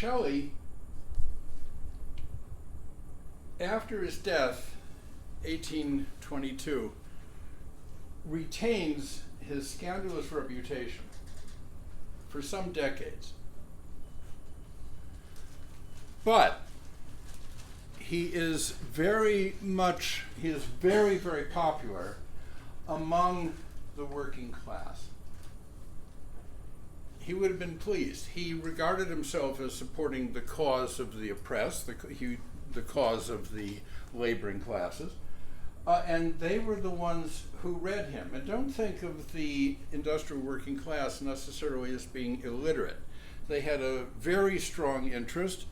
Shelley, after his death, 1822, retains his scandalous reputation for some decades. But he is very, very popular among the working class. He would have been pleased. He regarded himself as supporting the cause of the oppressed, the cause of the laboring classes, and they were the ones who read him. And don't think of the industrial working class necessarily as being illiterate. They had a very strong interest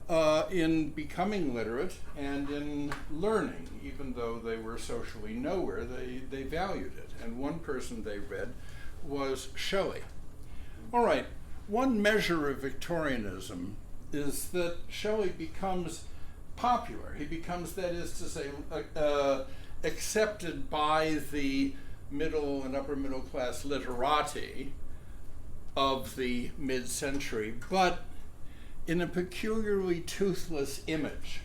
in becoming literate and in learning. Even though they were socially nowhere, they valued it. And one person they read was Shelley. All right, one measure of Victorianism is that Shelley becomes popular. He becomes, that is to say, accepted by the middle and upper middle class literati of the mid-century, but in a peculiarly toothless image.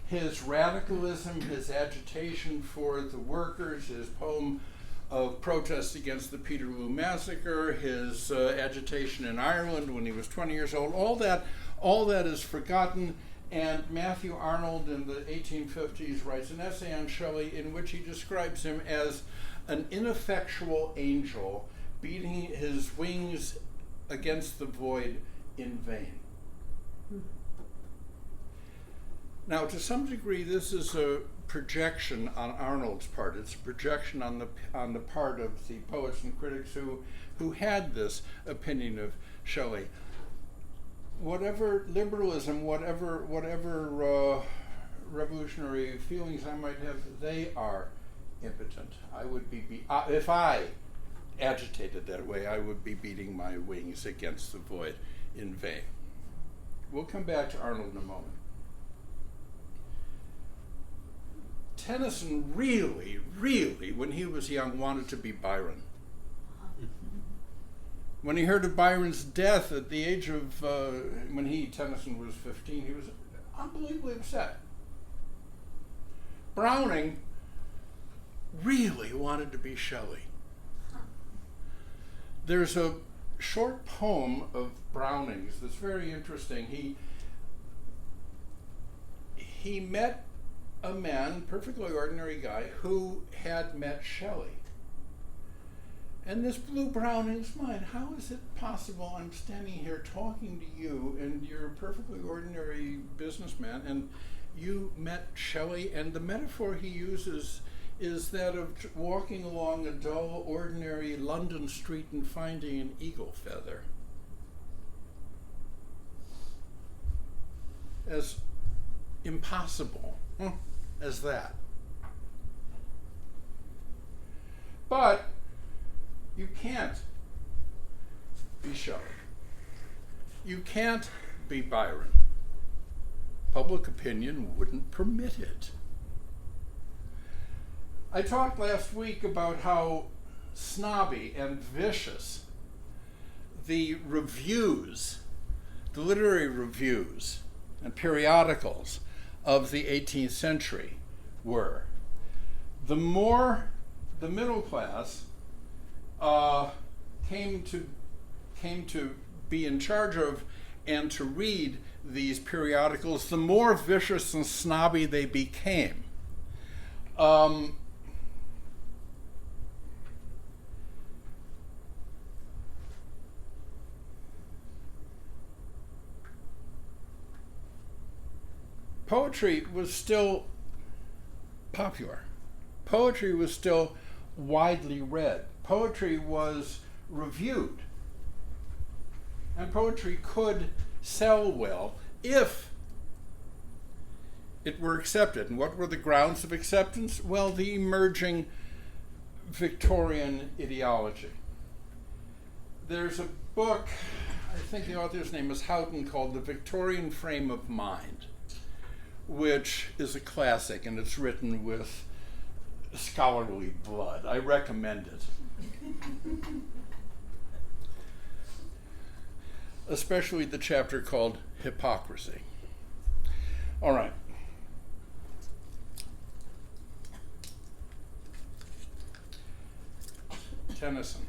His radicalism, his agitation for the workers, his poem of protest against the Peterloo massacre, his agitation in Ireland when he was 20 years old, all that is forgotten. And Matthew Arnold in the 1850s writes an essay on Shelley in which he describes him as an ineffectual angel beating his wings against the void in vain. Now, to some degree, this is a projection on Arnold's part. It's a projection on the part of the poets and critics who had this opinion of Shelley. Whatever liberalism, whatever revolutionary feelings I might have, they are impotent. I would be if I agitated that way, I would be beating my wings against the void in vain. We'll come back to Arnold in a moment. Tennyson really, when he was young, wanted to be Byron. When he heard of Byron's death at the age of, Tennyson was 15, he was unbelievably upset. Browning really wanted to be Shelley. There's a short poem of Browning's that's very interesting. He met a man, perfectly ordinary guy, who had met Shelley. And this blew Browning's mind. How is it possible I'm standing here talking to you and you're a perfectly ordinary businessman and you met Shelley? And the metaphor he uses is that of walking along a dull, ordinary London street and finding an eagle feather. As impossible as that. But you can't be Shelley. You can't be Byron. Public opinion wouldn't permit it. I talked last week about how snobby and vicious the reviews, the literary reviews and periodicals of the 18th century were. The more the middle class came to be in charge of and to read these periodicals, the more vicious and snobby they became. Poetry was still popular. Poetry was still widely read. Poetry was reviewed. And poetry could sell well if it were accepted. And what were the grounds of acceptance? Well, the emerging Victorian ideology. There's a book, I think the author's name is Houghton, called The Victorian Frame of Mind, which is a classic, and it's written with scholarly blood. I recommend it. especially the chapter called Hypocrisy. All right. Tennyson.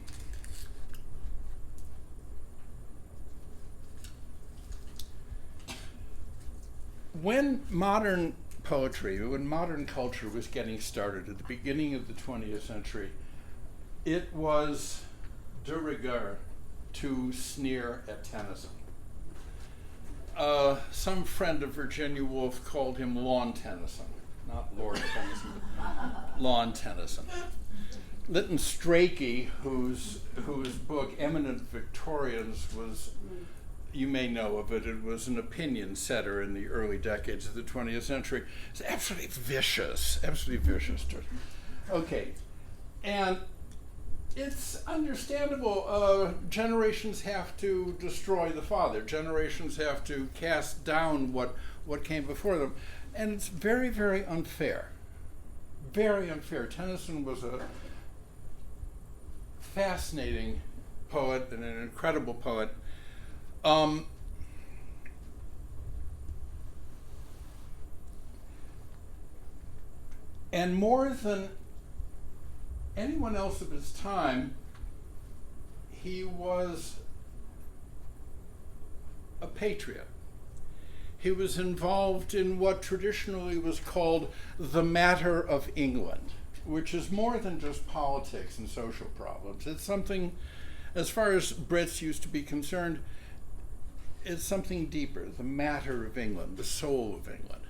When modern poetry, when modern culture was getting started at the beginning of the 20th century, it was de rigueur to sneer at Tennyson. Some friend of Virginia Woolf called him Lawn Tennyson, not Lord Tennyson, but Lawn Tennyson. Lytton Strachey, whose book Eminent Victorians was, you may know of it, it was an opinion setter in the early decades of the 20th century. It's absolutely vicious. Okay, and it's understandable. Generations have to destroy the father. Generations have to cast down what came before them. And it's very, very unfair. Very unfair. Tennyson was a fascinating poet and an incredible poet. And more than anyone else of his time, he was a patriot. He was involved in what traditionally was called the matter of England, which is more than just politics and social problems. It's something, as far as Brits used to be concerned, it's something deeper, the matter of England, the soul of England.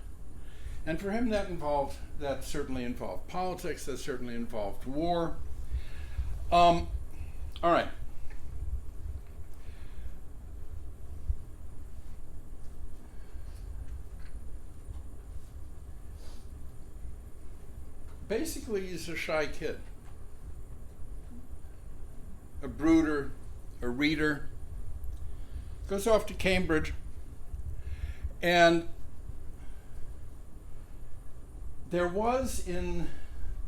And for him that certainly involved politics, that certainly involved war. All right. Basically, he's a shy kid, a brooder, a reader, goes off to Cambridge, and there was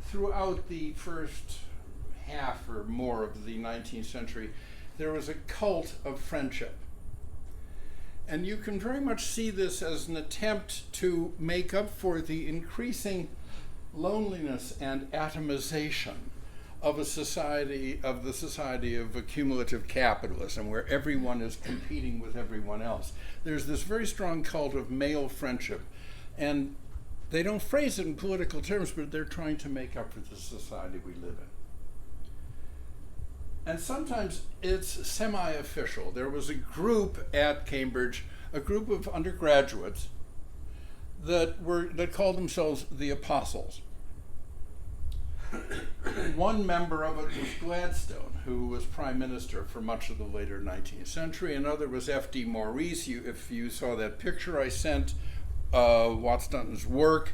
throughout the first half or more of the 19th century, there was a cult of friendship. And you can very much see this as an attempt to make up for the increasing loneliness and atomization of the society of accumulative capitalism, where everyone is competing with everyone else. There's this very strong cult of male friendship, and they don't phrase it in political terms, but they're trying to make up for the society we live in. And sometimes it's semi-official. There was a group at Cambridge, a group of undergraduates that called themselves the Apostles. One member of it was Gladstone, who was prime minister for much of the later 19th century. Another was F.D. Maurice. If you saw that picture I sent, Watts Dunton's work,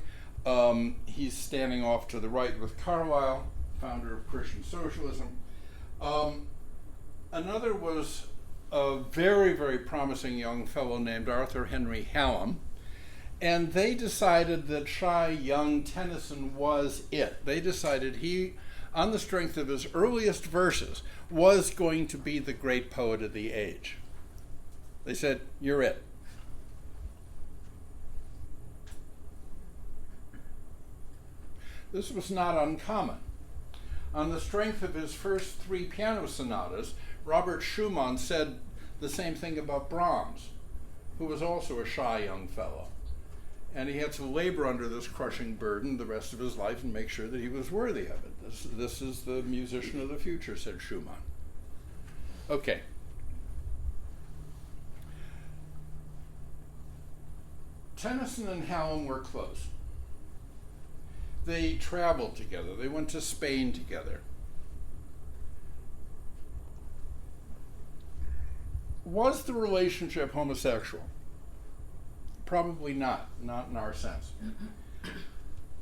he's standing off to the right with Carlyle, founder of Christian socialism. Another was a very, very promising young fellow named Arthur Henry Hallam. And they decided that shy young Tennyson was it. They decided he, on the strength of his earliest verses, was going to be the great poet of the age. They said, "You're it." This was not uncommon. On the strength of his first 3 piano sonatas, Robert Schumann said the same thing about Brahms, who was also a shy young fellow. And he had to labor under this crushing burden the rest of his life and make sure that he was worthy of it. This is the musician of the future, said Schumann. Okay. Tennyson and Hallam were close. They traveled together. They went to Spain together. Was the relationship homosexual? Probably not in our sense.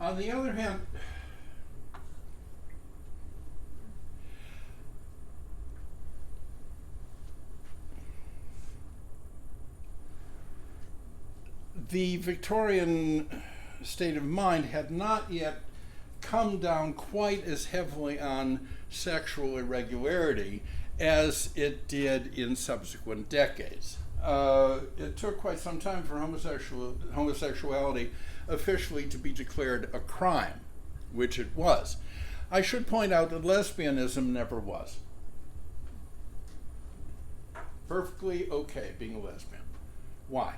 On the other hand, the Victorian state of mind had not yet come down quite as heavily on sexual irregularity as it did in subsequent decades. It took quite some time for homosexuality officially to be declared a crime, which it was. I should point out that lesbianism never was. Perfectly okay being a lesbian. Why?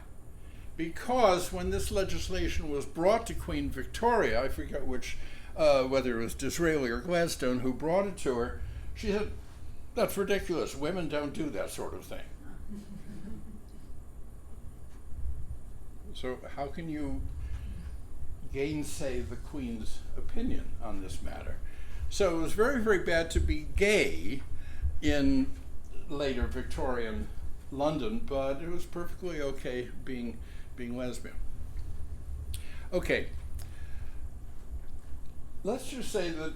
Because when this legislation was brought to Queen Victoria, I forget which, whether it was Disraeli or Gladstone who brought it to her, she said, "That's ridiculous. Women don't do that sort of thing." So how can you gainsay the Queen's opinion on this matter? So it was very, very bad to be gay in later Victorian London, but it was perfectly okay being lesbian. Okay, let's just say that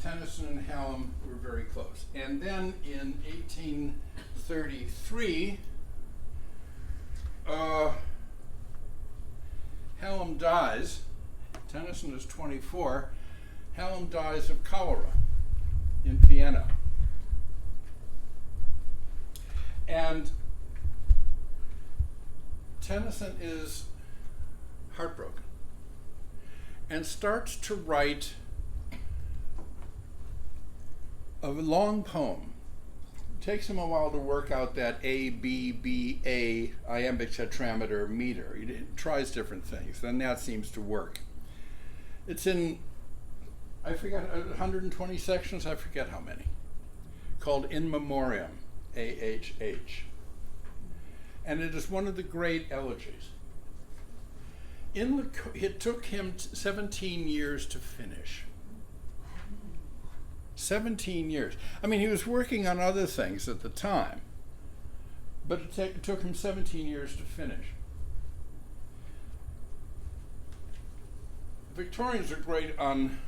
Tennyson and Hallam were very close. And then in 1833, Hallam dies. Tennyson is 24. Hallam dies of cholera in Vienna. And Tennyson is heartbroken and starts to write a long poem. It takes him a while to work out that A, B, B, A iambic tetrameter meter. He tries different things, then that seems to work. It's in, I forget, 120 sections, I forget how many, called In Memoriam, AHH. And it is one of the great elegies. It took him 17 years to finish. 17 years. I mean, he was working on other things at the time, but it took him 17 years to finish. Victorians are great on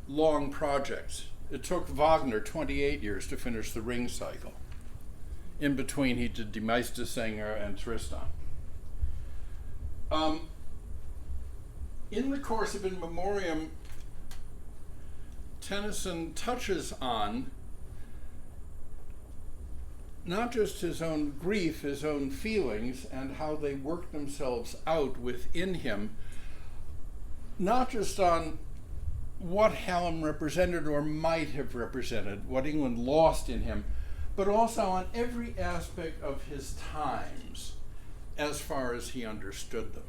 long projects. It took Wagner 28 years to finish the Ring cycle. In between, he did Die Meistersänger and Tristan. In the course of In Memoriam, Tennyson touches on not just his own grief, his own feelings, and how they work themselves out within him, not just on what Hallam represented or might have represented, what England lost in him, but also on every aspect of his times as far as he understood them.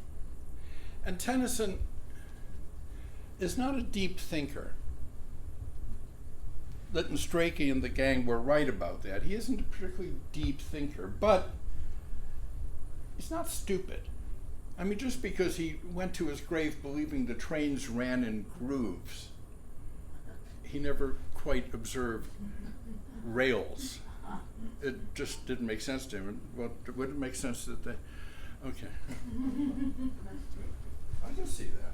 And Tennyson is not a deep thinker. Lytton Strachey and the gang were right about that. He isn't a particularly deep thinker, but he's not stupid. I mean, just because he went to his grave believing the trains ran in grooves, he never quite observed rails. It just didn't make sense to him. Well, would it make sense that they... Okay. I can see that.